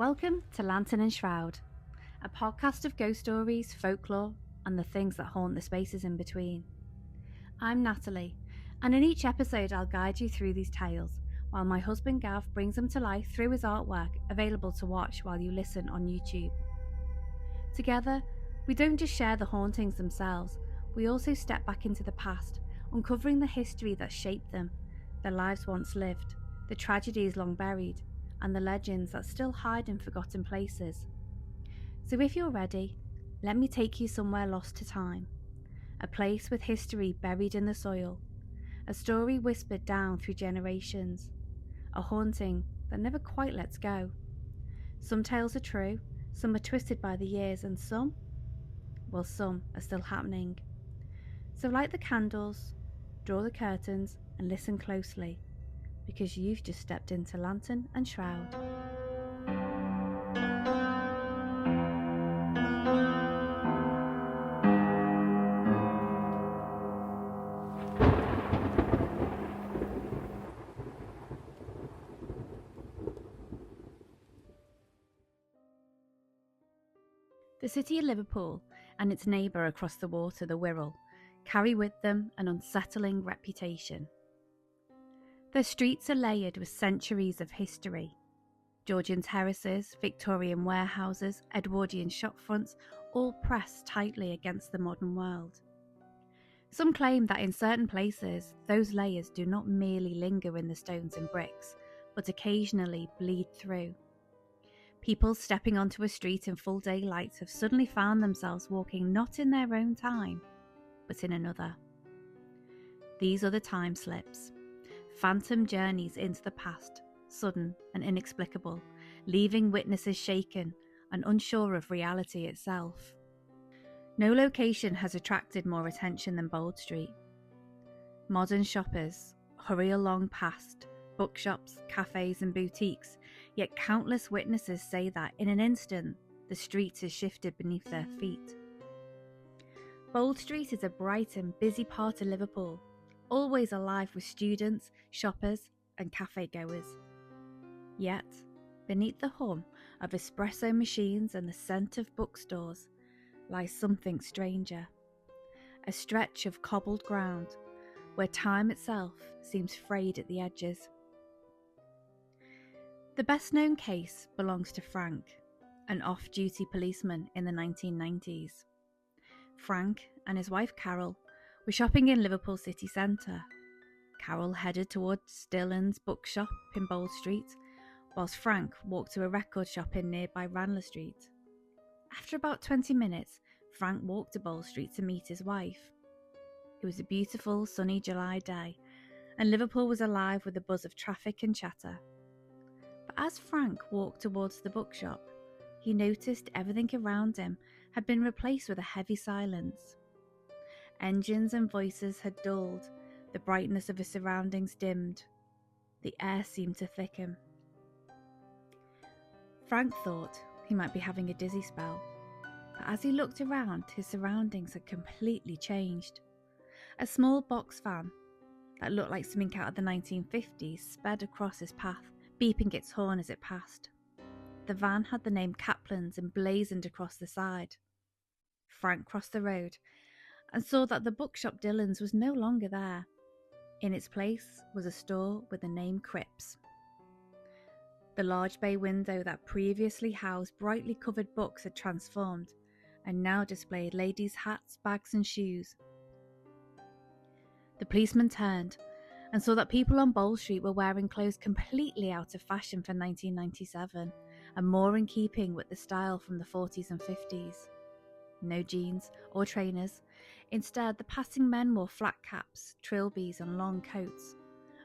Welcome to Lantern and Shroud, a podcast of ghost stories, folklore, and the things that haunt the spaces in between. I'm Natalie, and in each episode I'll guide you through these tales, while my husband Gav brings them to life through his artwork, available to watch while you listen on YouTube. Together, we don't just share the hauntings themselves, we also step back into the past, uncovering the history that shaped them, the lives once lived, the tragedies long buried, and the legends that still hide in forgotten places. So if you're ready, let me take you somewhere lost to time, a place with history buried in the soil, a story whispered down through generations, a haunting that never quite lets go. Some tales are true, some are twisted by the years, and some are still happening. So light the candles, draw the curtains, and listen closely, because you've just stepped into Lantern and Shroud. The city of Liverpool and its neighbour across the water, the Wirral, carry with them an unsettling reputation. Their streets are layered with centuries of history. Georgian terraces, Victorian warehouses, Edwardian shopfronts, all pressed tightly against the modern world. Some claim that in certain places, those layers do not merely linger in the stones and bricks, but occasionally bleed through. People stepping onto a street in full daylight have suddenly found themselves walking not in their own time, but in another. These are the time slips, phantom journeys into the past, sudden and inexplicable, leaving witnesses shaken and unsure of reality itself. No location has attracted more attention than Bold Street. Modern shoppers hurry along past bookshops, cafes and boutiques, yet countless witnesses say that in an instant the street has shifted beneath their feet. Bold Street is a bright and busy part of Liverpool, always alive with students, shoppers and cafe goers. Yet, beneath the hum of espresso machines and the scent of bookstores lies something stranger. A stretch of cobbled ground where time itself seems frayed at the edges. The best known case belongs to Frank, an off-duty policeman in the 1990s. Frank and his wife Carol were shopping in Liverpool city centre. Carol headed towards Dillon's bookshop in Bold Street, whilst Frank walked to a record shop in nearby Ranelagh Street. After about 20 minutes, Frank walked to Bold Street to meet his wife. It was a beautiful sunny July day, and Liverpool was alive with the buzz of traffic and chatter. But as Frank walked towards the bookshop, he noticed everything around him had been replaced with a heavy silence. Engines and voices had dulled, the brightness of his surroundings dimmed. The air seemed to thicken. Frank thought he might be having a dizzy spell, but as he looked around, his surroundings had completely changed. A small box van that looked like something out of the 1950s sped across his path, beeping its horn as it passed. The van had the name Kaplan's emblazoned across the side. Frank crossed the road and saw that the bookshop Dillon's was no longer there. In its place was a store with the name Cripps. The large bay window that previously housed brightly covered books had transformed and now displayed ladies' hats, bags and shoes. The policeman turned and saw that people on Bold Street were wearing clothes completely out of fashion for 1997 and more in keeping with the style from the 40s and 50s. No jeans or trainers. Instead, the passing men wore flat caps, trilbies and long coats,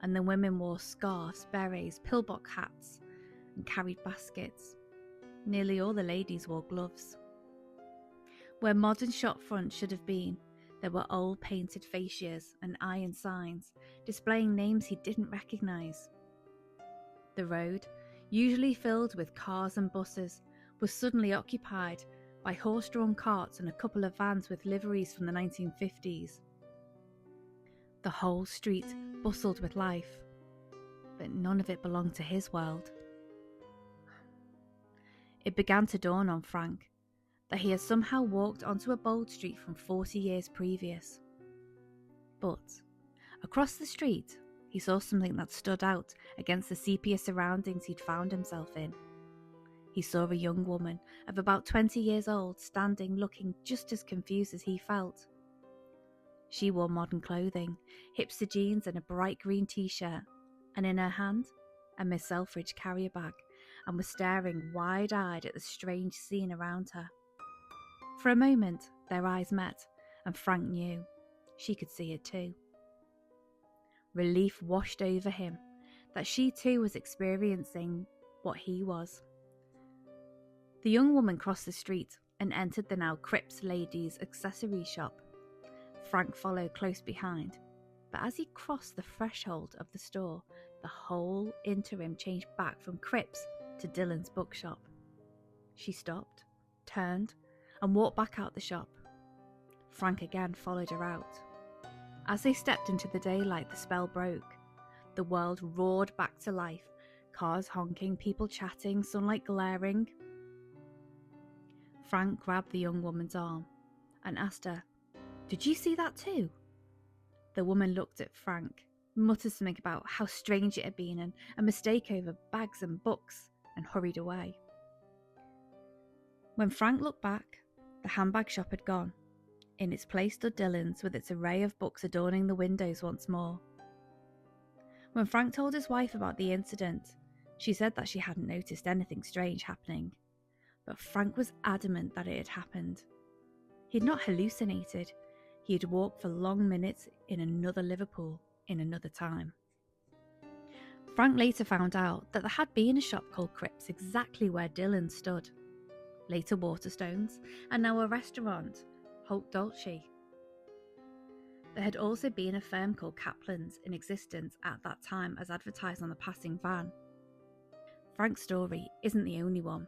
and the women wore scarves, berets, pillbox hats and carried baskets. Nearly all the ladies wore gloves. Where modern shopfronts should have been, there were old painted fascias and iron signs displaying names he didn't recognise. The road, usually filled with cars and buses, was suddenly occupied by horse-drawn carts and a couple of vans with liveries from the 1950s. The whole street bustled with life, but none of it belonged to his world. It began to dawn on Frank that he had somehow walked onto a bold street from 40 years previous. But across the street, he saw something that stood out against the sepia surroundings he'd found himself in. He saw a young woman of about 20 years old standing looking just as confused as he felt. She wore modern clothing, hipster jeans and a bright green t-shirt, and in her hand, a Miss Selfridge carrier bag, and was staring wide-eyed at the strange scene around her. For a moment, their eyes met, and Frank knew she could see it too. Relief washed over him that she too was experiencing what he was. The young woman crossed the street and entered the now Cripps Ladies' accessory shop. Frank followed close behind, but as he crossed the threshold of the store, the whole interim changed back from Cripps to Dylan's bookshop. She stopped, turned, and walked back out the shop. Frank again followed her out. As they stepped into the daylight, the spell broke. The world roared back to life, cars honking, people chatting, sunlight glaring. Frank grabbed the young woman's arm and asked her, "Did you see that too?" The woman looked at Frank, muttered something about how strange it had been and a mistake over bags and books, and hurried away. When Frank looked back, the handbag shop had gone. In its place stood Dylan's with its array of books adorning the windows once more. When Frank told his wife about the incident, she said that she hadn't noticed anything strange happening, but Frank was adamant that it had happened. He had not hallucinated. He had walked for long minutes in another Liverpool, in another time. Frank later found out that there had been a shop called Cripps exactly where Dylan stood. Later Waterstones, and now a restaurant, Holt Dolce. There had also been a firm called Kaplan's in existence at that time as advertised on the passing van. Frank's story isn't the only one.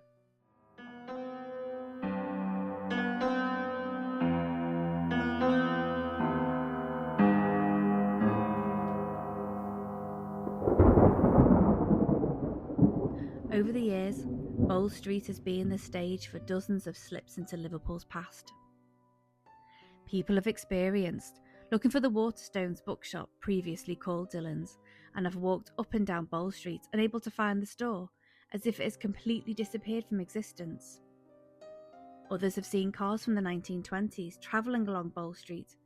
Over the years, Bold Street has been the stage for dozens of slips into Liverpool's past. People have experienced looking for the Waterstones bookshop, previously called Dylan's, and have walked up and down Bold Street unable to find the store, as if it has completely disappeared from existence. Others have seen cars from the 1920s travelling along Bold Street,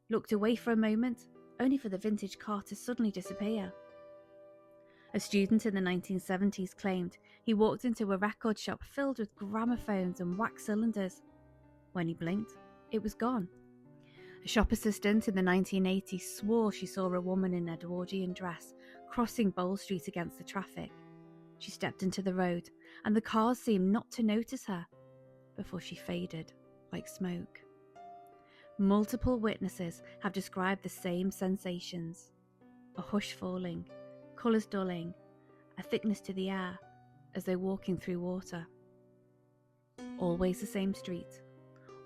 looked away for a moment, only for the vintage car to suddenly disappear. A student in the 1970s claimed he walked into a record shop filled with gramophones and wax cylinders. When he blinked, it was gone. A shop assistant in the 1980s swore she saw a woman in an Edwardian dress crossing Bold Street against the traffic. She stepped into the road, and the cars seemed not to notice her, before she faded like smoke. Multiple witnesses have described the same sensations: a hush falling, colours dulling, a thickness to the air as though walking through water. Always the same street,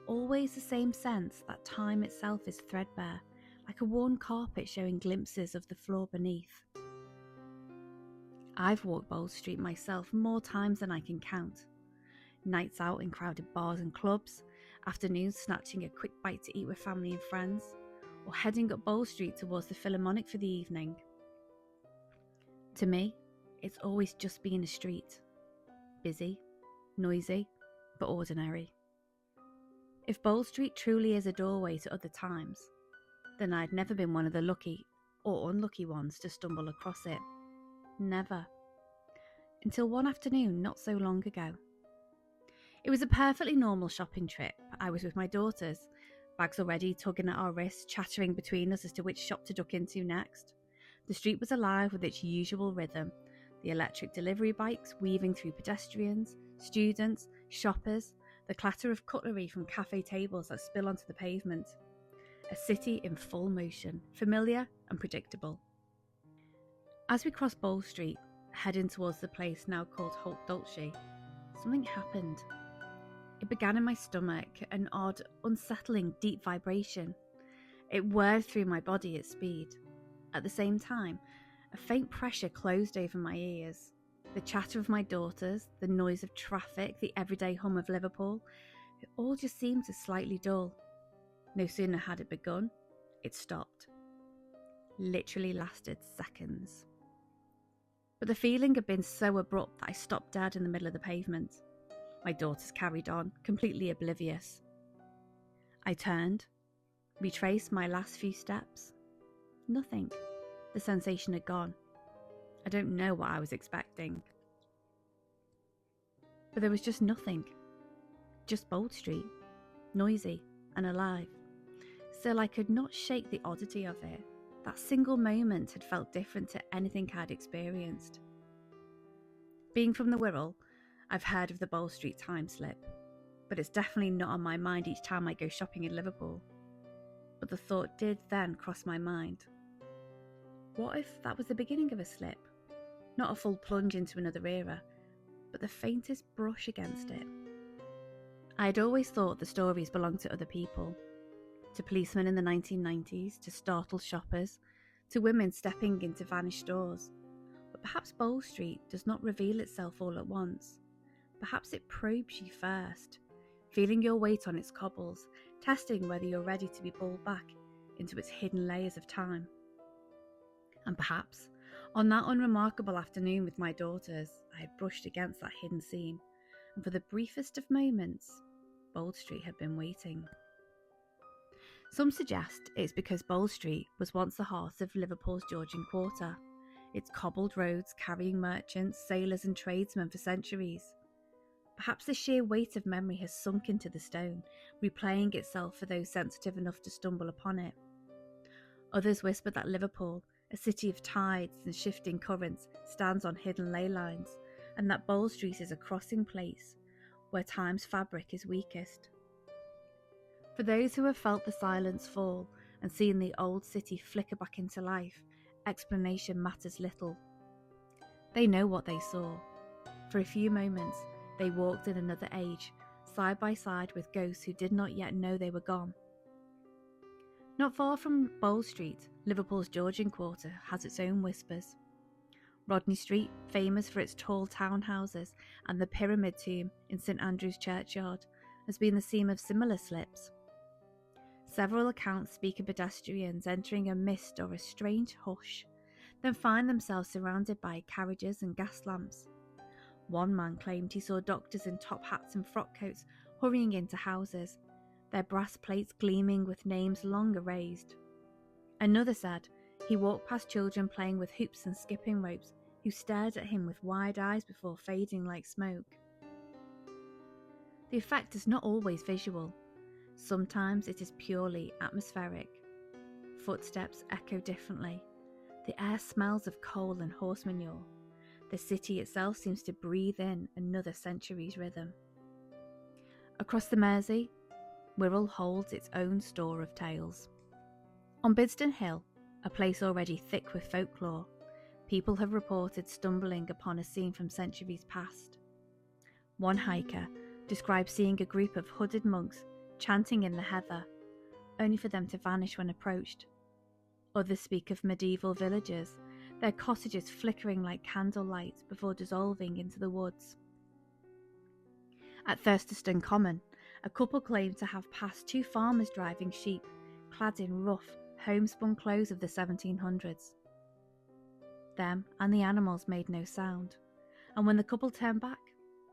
always the same sense that time itself is threadbare, like a worn carpet showing glimpses of the floor beneath. I've walked Bold Street myself more times than I can count. Nights out in crowded bars and clubs, afternoons snatching a quick bite to eat with family and friends, or heading up Bold Street towards the Philharmonic for the evening. To me, it's always just been a street. Busy, noisy, but ordinary. If Bold Street truly is a doorway to other times, then I'd never been one of the lucky or unlucky ones to stumble across it. Never. Until one afternoon not so long ago. It was a perfectly normal shopping trip. I was with my daughters, bags already tugging at our wrists, chattering between us as to which shop to duck into next. The street was alive with its usual rhythm, the electric delivery bikes weaving through pedestrians, students, shoppers, the clatter of cutlery from cafe tables that spill onto the pavement. A city in full motion, familiar and predictable. As we crossed Bold Street, heading towards the place now called Holt Dolce, something happened. It began in my stomach, an odd, unsettling, deep vibration. It whirred through my body at speed. At the same time, a faint pressure closed over my ears. The chatter of my daughters, the noise of traffic, the everyday hum of Liverpool, it all just seemed to slightly dull. No sooner had it begun, it stopped. Literally lasted seconds. But the feeling had been so abrupt that I stopped dead in the middle of the pavement. My daughters carried on, completely oblivious. I turned, retraced my last few steps. Nothing. The sensation had gone. I don't know what I was expecting. But there was just nothing. Just Bold Street, noisy and alive. Still, I could not shake the oddity of it. That single moment had felt different to anything I'd experienced. Being from the Wirral, I've heard of the Bold Street time slip, but it's definitely not on my mind each time I go shopping in Liverpool. But the thought did then cross my mind. What if that was the beginning of a slip? Not a full plunge into another era, but the faintest brush against it. I had always thought the stories belonged to other people. To policemen in the 1990s, to startled shoppers, to women stepping into vanished stores. But perhaps Bold Street does not reveal itself all at once. Perhaps it probes you first, feeling your weight on its cobbles, testing whether you're ready to be pulled back into its hidden layers of time. And perhaps, on that unremarkable afternoon with my daughters, I had brushed against that hidden seam, and for the briefest of moments, Bold Street had been waiting. Some suggest it's because Bold Street was once the heart of Liverpool's Georgian Quarter, its cobbled roads carrying merchants, sailors and tradesmen for centuries. Perhaps the sheer weight of memory has sunk into the stone, replaying itself for those sensitive enough to stumble upon it. Others whisper that Liverpool, a city of tides and shifting currents, stands on hidden ley lines, and that Bold Street is a crossing place where time's fabric is weakest. For those who have felt the silence fall and seen the old city flicker back into life, explanation matters little. They know what they saw. For a few moments, they walked in another age, side by side with ghosts who did not yet know they were gone. Not far from Bold Street, Liverpool's Georgian Quarter has its own whispers. Rodney Street, famous for its tall townhouses and the pyramid tomb in St Andrew's Churchyard, has been the scene of similar slips. Several accounts speak of pedestrians entering a mist or a strange hush, then find themselves surrounded by carriages and gas lamps. One man claimed he saw doctors in top hats and frock coats hurrying into houses, their brass plates gleaming with names long erased. Another said he walked past children playing with hoops and skipping ropes who stared at him with wide eyes before fading like smoke. The effect is not always visual. Sometimes it is purely atmospheric. Footsteps echo differently. The air smells of coal and horse manure. The city itself seems to breathe in another century's rhythm. Across the Mersey, Wirral holds its own store of tales. On Bidston Hill, a place already thick with folklore, people have reported stumbling upon a scene from centuries past. One hiker describes seeing a group of hooded monks chanting in the heather, only for them to vanish when approached. Others speak of medieval villages, their cottages flickering like candlelight before dissolving into the woods. At Thursterston Common, a couple claimed to have passed two farmers driving sheep, clad in rough, homespun clothes of the 1700s. Them and the animals made no sound, and when the couple turned back,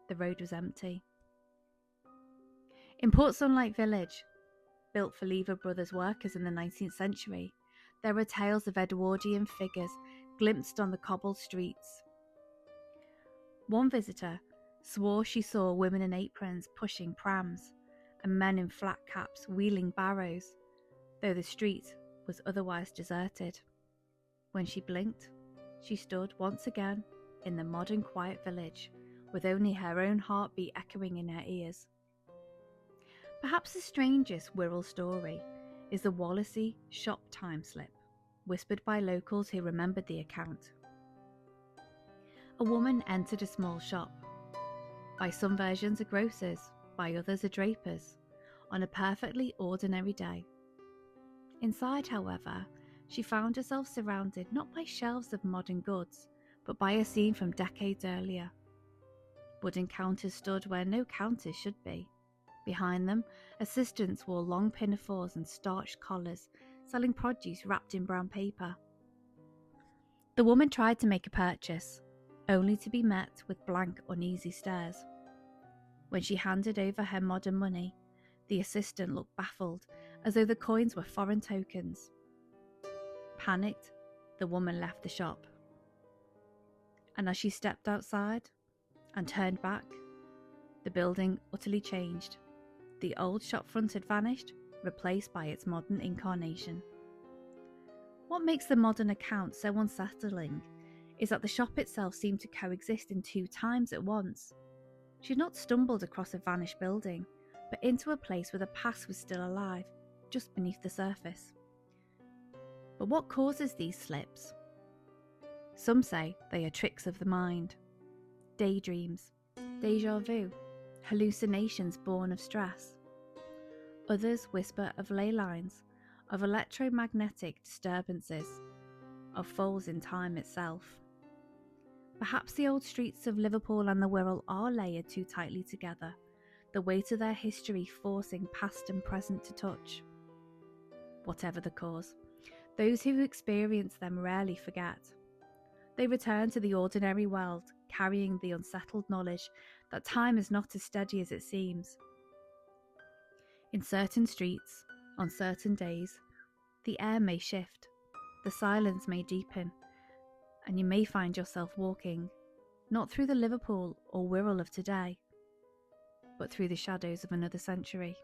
the road was empty. In Port Sunlight Village, built for Lever Brothers workers in the 19th century, there are tales of Edwardian figures glimpsed on the cobbled streets. One visitor swore she saw women in aprons pushing prams and men in flat caps wheeling barrows, though the street was otherwise deserted. When she blinked, she stood once again in the modern quiet village, with only her own heartbeat echoing in her ears. Perhaps the strangest Wirral story is the Wallasey shop time slip, whispered by locals who remembered the account. A woman entered a small shop, by some versions a grocer's, by others a draper's, on a perfectly ordinary day. Inside, however, she found herself surrounded not by shelves of modern goods, but by a scene from decades earlier. Wooden counters stood where no counters should be. Behind them, assistants wore long pinafores and starched collars, selling produce wrapped in brown paper. The woman tried to make a purchase, only to be met with blank, uneasy stares. When she handed over her modern money, the assistant looked baffled, as though the coins were foreign tokens. Panicked, the woman left the shop. And as she stepped outside and turned back, the building utterly changed. The old shopfront had vanished, replaced by its modern incarnation. What makes the modern account so unsettling is that the shop itself seemed to coexist in two times at once. She had not stumbled across a vanished building, but into a place where the past was still alive, just beneath the surface. But what causes these slips? Some say they are tricks of the mind, daydreams, déjà vu, hallucinations born of stress. Others whisper of ley lines, of electromagnetic disturbances, of falls in time itself. Perhaps the old streets of Liverpool and the Wirral are layered too tightly together, the weight of their history forcing past and present to touch. Whatever the cause, those who experience them rarely forget. They return to the ordinary world, carrying the unsettled knowledge that time is not as steady as it seems. In certain streets, on certain days, the air may shift, the silence may deepen, and you may find yourself walking, not through the Liverpool or Wirral of today, but through the shadows of another century.